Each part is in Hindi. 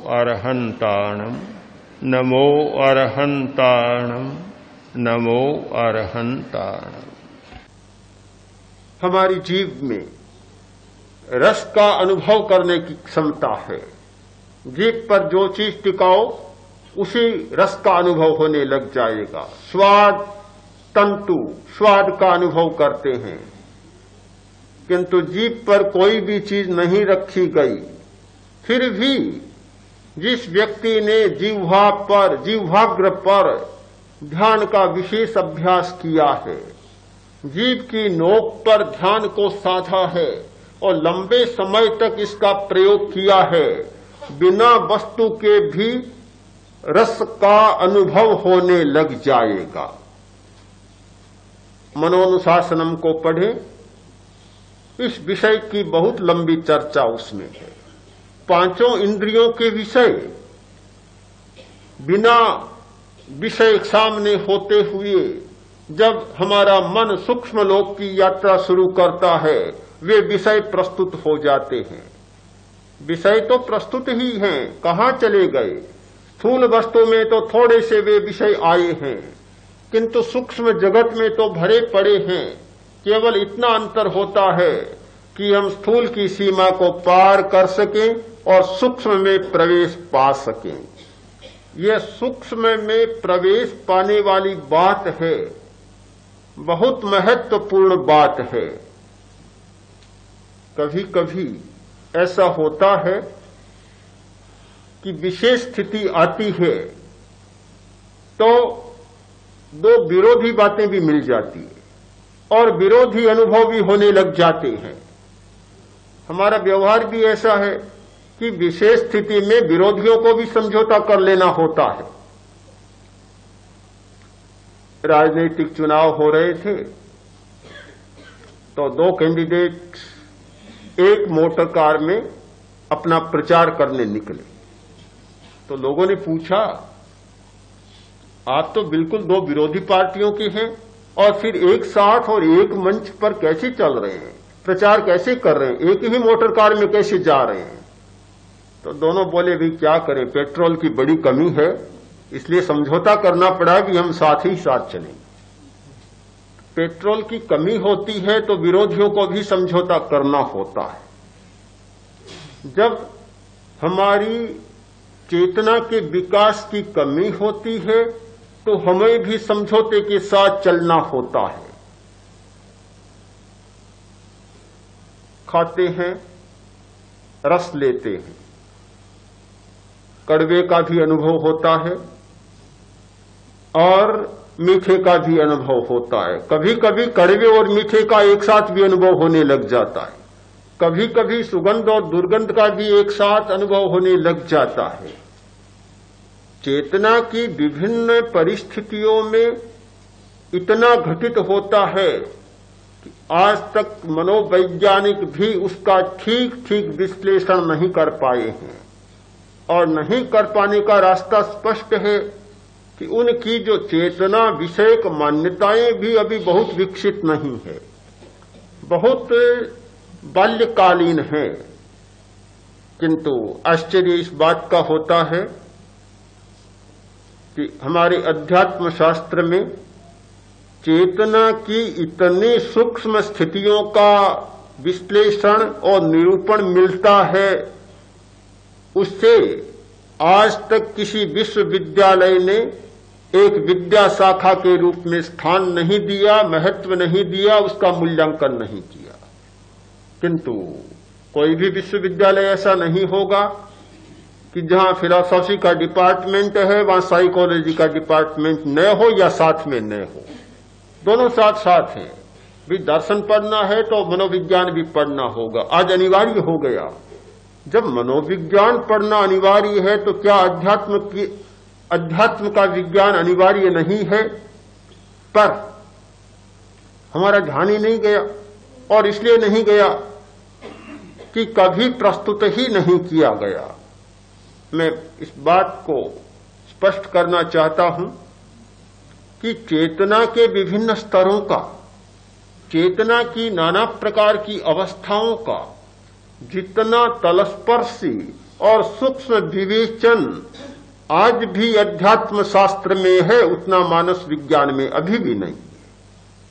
अरहन्ताणम् नमो अरहन्ताणम् नमो अरहन्ताणम्। हमारी जीव में रस का अनुभव करने की क्षमता है। जीभ पर जो चीज टिकाओ उसी रस का अनुभव होने लग जाएगा। स्वाद तंतु स्वाद का अनुभव करते हैं, किंतु जीभ पर कोई भी चीज नहीं रखी गई। फिर भी जिस व्यक्ति ने जिह्वाग्र पर ध्यान का विशेष अभ्यास किया है, जीभ की नोक पर ध्यान को साधा है और लंबे समय तक इसका प्रयोग किया है, बिना वस्तु के भी रस का अनुभव होने लग जाएगा। मनोनुशासनम को पढ़े, इस विषय की बहुत लंबी चर्चा उसमें है। पांचों इंद्रियों के विषय बिना विषय सामने होते हुए जब हमारा मन सूक्ष्म लोक की यात्रा शुरू करता है, वे विषय प्रस्तुत हो जाते हैं। विषय तो प्रस्तुत ही हैं, कहां चले गए? स्थूल वस्तु में तो थोड़े से वे विषय आए हैं, किंतु सूक्ष्म जगत में तो भरे पड़े हैं। केवल इतना अंतर होता है कि हम स्थूल की सीमा को पार कर सकें और सूक्ष्म में प्रवेश पा सकें। यह सूक्ष्म में प्रवेश पाने वाली बात है, बहुत महत्वपूर्ण बात है। कभी कभी ऐसा होता है कि विशेष स्थिति आती है तो दो विरोधी बातें भी मिल जाती है और विरोधी अनुभव भी होने लग जाते हैं। हमारा व्यवहार भी ऐसा है कि विशेष स्थिति में विरोधियों को भी समझौता कर लेना होता है। राजनीतिक चुनाव हो रहे थे तो दो कैंडिडेट एक मोटर कार में अपना प्रचार करने निकले, तो लोगों ने पूछा, आप तो बिल्कुल दो विरोधी पार्टियों के हैं और फिर एक साथ और एक मंच पर कैसे चल रहे हैं, प्रचार कैसे कर रहे हैं, एक ही मोटर कार में कैसे जा रहे हैं? तो दोनों बोले, भी क्या करें, पेट्रोल की बड़ी कमी है, इसलिए समझौता करना पड़ा कि हम साथ ही साथ चलें। पेट्रोल की कमी होती है तो विरोधियों को भी समझौता करना होता है। जब हमारी चेतना के विकास की कमी होती है तो हमें भी समझौते के साथ चलना होता है। खाते हैं, रस लेते हैं, कड़वे का भी अनुभव होता है और मीठे का भी अनुभव होता है। कभी कभी कड़वे और मीठे का एक साथ भी अनुभव होने लग जाता है। कभी कभी सुगंध और दुर्गंध का भी एक साथ अनुभव होने लग जाता है। चेतना की विभिन्न परिस्थितियों में इतना घटित होता है कि आज तक मनोवैज्ञानिक भी उसका ठीक ठीक विश्लेषण नहीं कर पाए हैं, और नहीं कर पाने का रास्ता स्पष्ट है कि उनकी जो चेतना विषयक मान्यताएं भी अभी बहुत विकसित नहीं है, बहुत बाल्यकालीन है। किंतु आश्चर्य इस बात का होता है कि हमारे अध्यात्म शास्त्र में चेतना की इतनी सूक्ष्म स्थितियों का विश्लेषण और निरूपण मिलता है, उससे आज तक किसी विश्वविद्यालय ने एक विद्या शाखा के रूप में स्थान नहीं दिया, महत्व नहीं दिया, उसका मूल्यांकन नहीं किया। किंतु कोई भी विश्वविद्यालय ऐसा नहीं होगा कि जहां फिलॉसफी का डिपार्टमेंट है वहां साइकोलॉजी का डिपार्टमेंट न हो या साथ में न हो। दोनों साथ साथ हैं। भी दर्शन पढ़ना है तो मनोविज्ञान भी पढ़ना होगा, आज अनिवार्य हो गया। जब मनोविज्ञान पढ़ना अनिवार्य है तो क्या अध्यात्म का विज्ञान अनिवार्य नहीं है? पर हमारा ध्यान ही नहीं गया, और इसलिए नहीं गया कि कभी प्रस्तुत ही नहीं किया गया। मैं इस बात को स्पष्ट करना चाहता हूं कि चेतना के विभिन्न स्तरों का, चेतना की नाना प्रकार की अवस्थाओं का जितना तलस्पर्शी और सूक्ष्म विवेचन आज भी अध्यात्म शास्त्र में है, उतना मानस विज्ञान में अभी भी नहीं,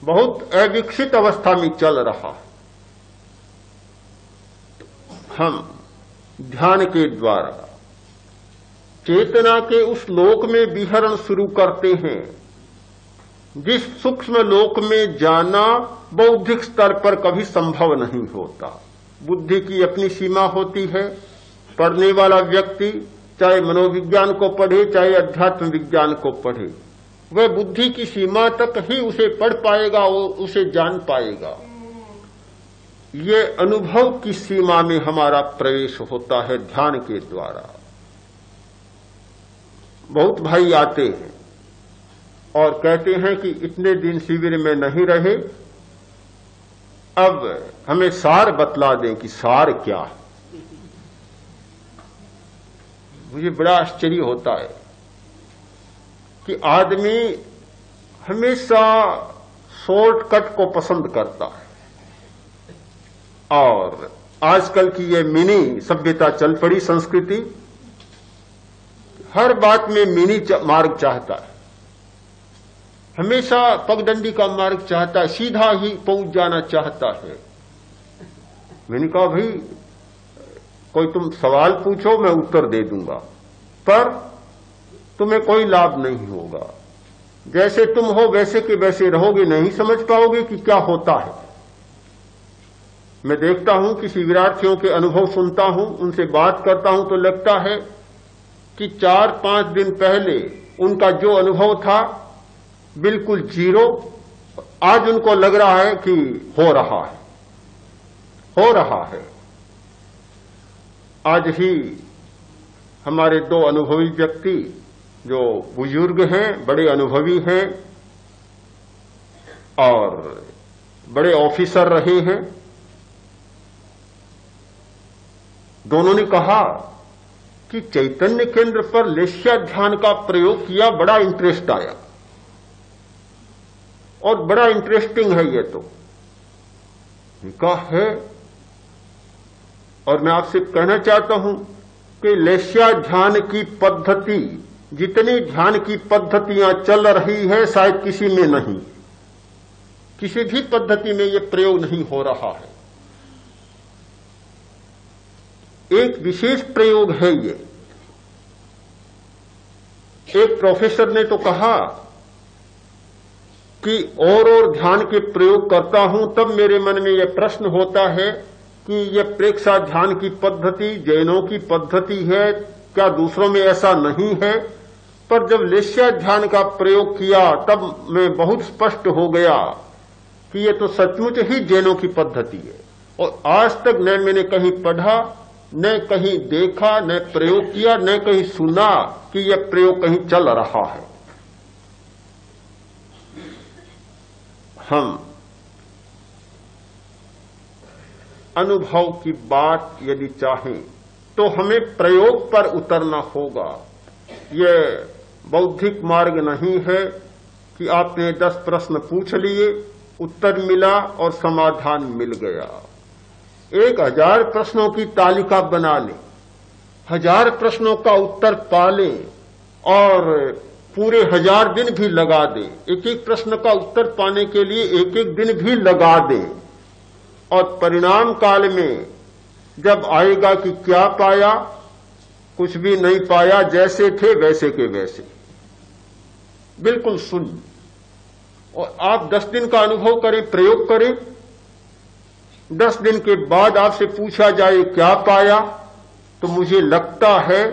बहुत अविकसित अवस्था में चल रहा है। हम ध्यान के द्वारा चेतना के उस लोक में विहरण शुरू करते हैं जिस सूक्ष्म लोक में जाना बौद्धिक स्तर पर कभी संभव नहीं होता। बुद्धि की अपनी सीमा होती है। पढ़ने वाला व्यक्ति चाहे मनोविज्ञान को पढ़े चाहे अध्यात्म विज्ञान को पढ़े, वह बुद्धि की सीमा तक ही उसे पढ़ पाएगा, वो उसे जान पाएगा। ये अनुभव की सीमा में हमारा प्रवेश होता है ध्यान के द्वारा। बहुत भाई आते हैं और कहते हैं कि इतने दिन शिविर में नहीं रहे, अब हमें सार बतला दें कि सार क्या है। मुझे बड़ा आश्चर्य होता है कि आदमी हमेशा शॉर्टकट को पसंद करता है और आजकल की ये मिनी सभ्यता चल पड़ी संस्कृति, हर बात में मिनी मार्ग चाहता है, हमेशा पगडंडी का मार्ग चाहता है, सीधा ही पहुंच जाना चाहता है। मैंने कहा भाई कोई तुम सवाल पूछो मैं उत्तर दे दूंगा, पर तुम्हें कोई लाभ नहीं होगा। जैसे तुम हो वैसे के वैसे रहोगे, नहीं समझ पाओगे कि क्या होता है। मैं देखता हूं कि शिविरार्थियों के अनुभव सुनता हूं, उनसे बात करता हूं तो लगता है कि 4-5 दिन पहले उनका जो अनुभव था बिल्कुल जीरो, आज उनको लग रहा है कि हो रहा है। आज ही हमारे 2 अनुभवी व्यक्ति जो बुजुर्ग हैं, बड़े अनुभवी हैं और बड़े ऑफिसर रहे हैं, दोनों ने कहा कि चैतन्य केंद्र पर लेस्या ध्यान का प्रयोग किया, बड़ा इंटरेस्ट आया और बड़ा इंटरेस्टिंग है ये तो है। और मैं आपसे कहना चाहता हूं कि लेस्या ध्यान की पद्धति, जितनी ध्यान की पद्धतियां चल रही है शायद किसी में नहीं, किसी भी पद्धति में यह प्रयोग नहीं हो रहा है। एक विशेष प्रयोग है ये। एक प्रोफेसर ने तो कहा कि और ध्यान के प्रयोग करता हूं तब मेरे मन में यह प्रश्न होता है कि यह प्रेक्षा ध्यान की पद्धति जैनों की पद्धति है, क्या दूसरों में ऐसा नहीं है? पर जब लेस्या ध्यान का प्रयोग किया तब मैं बहुत स्पष्ट हो गया कि यह तो सचमुच ही जैनों की पद्धति है। और आज तक न मैंने कहीं पढ़ा, न कहीं देखा, न प्रयोग किया, न कहीं सुना कि यह प्रयोग कहीं चल रहा है। हम अनुभव की बात यदि चाहें तो हमें प्रयोग पर उतरना होगा। यह बौद्धिक मार्ग नहीं है कि आपने 10 प्रश्न पूछ लिए, उत्तर मिला और समाधान मिल गया। 1000 प्रश्नों की तालिका बना लें, 1000 प्रश्नों का उत्तर पा लें और पूरे 1000 दिन भी लगा दें, एक एक प्रश्न का उत्तर पाने के लिए एक एक दिन भी लगा दें, और परिणाम काल में जब आएगा कि क्या पाया, कुछ भी नहीं पाया, जैसे थे वैसे के वैसे, बिल्कुल शून्य। और आप 10 दिन का अनुभव करें, प्रयोग करें, 10 दिन के बाद आपसे पूछा जाए क्या पाया, तो मुझे लगता है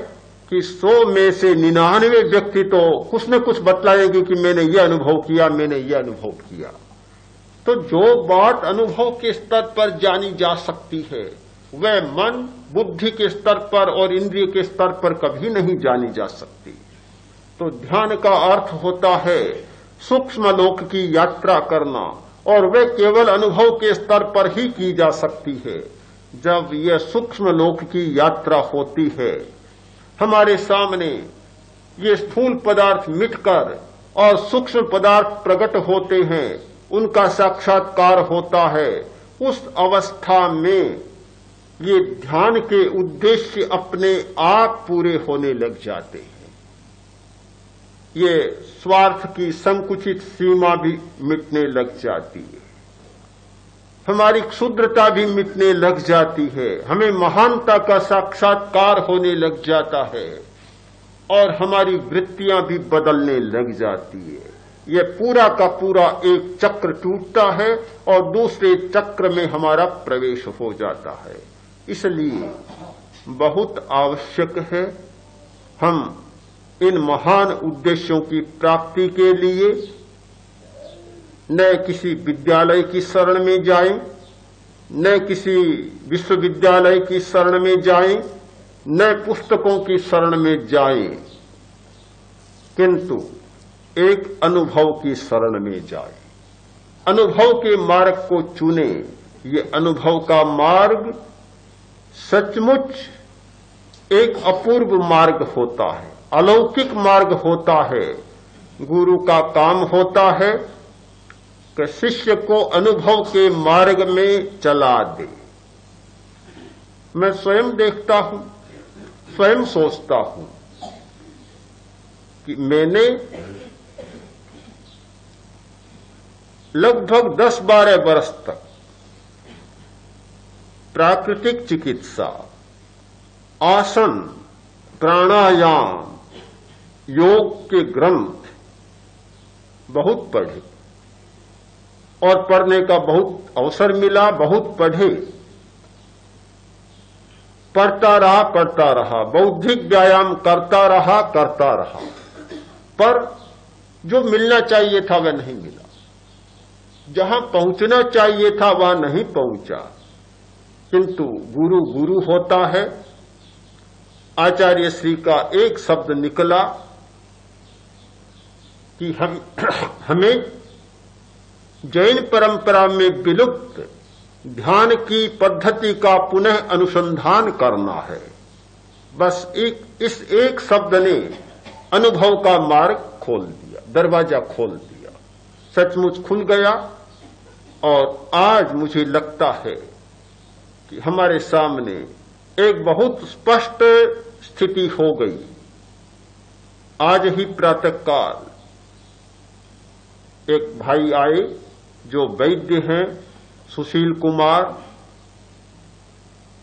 कि 100 में से 99 व्यक्ति तो कुछ न कुछ बतलाएंगे कि मैंने ये अनुभव किया, मैंने ये अनुभव किया। तो जो बात अनुभव के स्तर पर जानी जा सकती है वह मन बुद्धि के स्तर पर और इंद्रिय के स्तर पर कभी नहीं जानी जा सकती। तो ध्यान का अर्थ होता है सूक्ष्म लोक की यात्रा करना, और वह केवल अनुभव के स्तर पर ही की जा सकती है। जब यह सूक्ष्म लोक की यात्रा होती है, हमारे सामने ये स्थूल पदार्थ मिटकर और सूक्ष्म पदार्थ प्रकट होते हैं, उनका साक्षात्कार होता है। उस अवस्था में ये ध्यान के उद्देश्य अपने आप पूरे होने लग जाते हैं। ये स्वार्थ की संकुचित सीमा भी मिटने लग जाती है, हमारी क्षुद्रता भी मिटने लग जाती है, हमें महानता का साक्षात्कार होने लग जाता है और हमारी वृत्तियां भी बदलने लग जाती है। ये पूरा का पूरा एक चक्र टूटता है और दूसरे चक्र में हमारा प्रवेश हो जाता है। इसलिए बहुत आवश्यक है हम इन महान उद्देश्यों की प्राप्ति के लिए न किसी विद्यालय की शरण में जाएं, न किसी विश्वविद्यालय की शरण में जाएं, न पुस्तकों की शरण में जाएं, किंतु एक अनुभव की शरण में जाएं। अनुभव के मार्ग को चुने। ये अनुभव का मार्ग सचमुच एक अपूर्व मार्ग होता है, अलौकिक मार्ग होता है। गुरु का काम होता है कि शिष्य को अनुभव के मार्ग में चला दे। मैं स्वयं देखता हूं, स्वयं सोचता हूं कि मैंने लगभग 10-12 वर्ष तक प्राकृतिक चिकित्सा, आसन, प्राणायाम, योग के ग्रंथ बहुत पढ़े और पढ़ने का बहुत अवसर मिला, बहुत पढ़े, पढ़ता रहा, बौद्धिक व्यायाम करता रहा, पर जो मिलना चाहिए था वह नहीं मिला, जहां पहुंचना चाहिए था वहां नहीं पहुंचा। किंतु गुरु गुरु होता है। आचार्य श्री का एक शब्द निकला कि हमें जैन परंपरा में विलुप्त ध्यान की पद्धति का पुनः अनुसंधान करना है। बस इस एक शब्द ने अनुभव का मार्ग खोल दिया, दरवाजा खोल दिया, सचमुच खुल गया। और आज मुझे लगता है कि हमारे सामने एक बहुत स्पष्ट स्थिति हो गई। आज ही प्रातःकाल एक भाई आए जो वैद्य हैं, सुशील कुमार,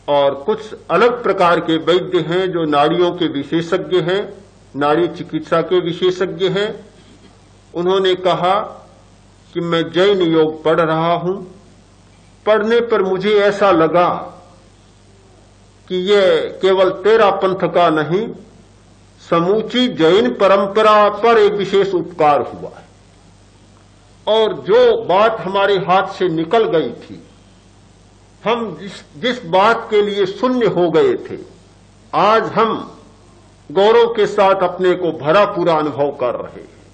और कुछ अलग प्रकार के वैद्य हैं जो नाड़ियों के विशेषज्ञ हैं, नाड़ी चिकित्सा के विशेषज्ञ हैं। उन्होंने कहा कि मैं जैन योग पढ़ रहा हूं। पढ़ने पर मुझे ऐसा लगा कि यह केवल तेरा पंथ का नहीं, समूची जैन परंपरा पर एक विशेष उपकार हुआ है। और जो बात हमारे हाथ से निकल गई थी, हम जिस बात के लिए शून्य हो गए थे, आज हम गौरव के साथ अपने को भरा पूरा अनुभव कर रहे हैं।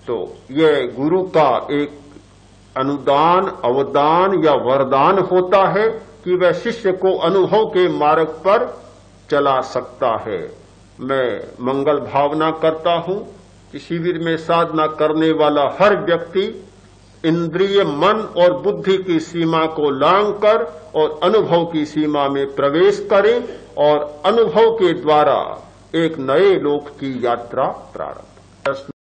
तो यह गुरु का एक अनुदान, अवदान या वरदान होता है कि वह शिष्य को अनुभव के मार्ग पर चला सकता है। मैं मंगल भावना करता हूं कि शिविर में साधना करने वाला हर व्यक्ति इंद्रिय, मन और बुद्धि की सीमा को लांघकर और अनुभव की सीमा में प्रवेश करे और अनुभव के द्वारा एक नए लोक की यात्रा प्रारंभ।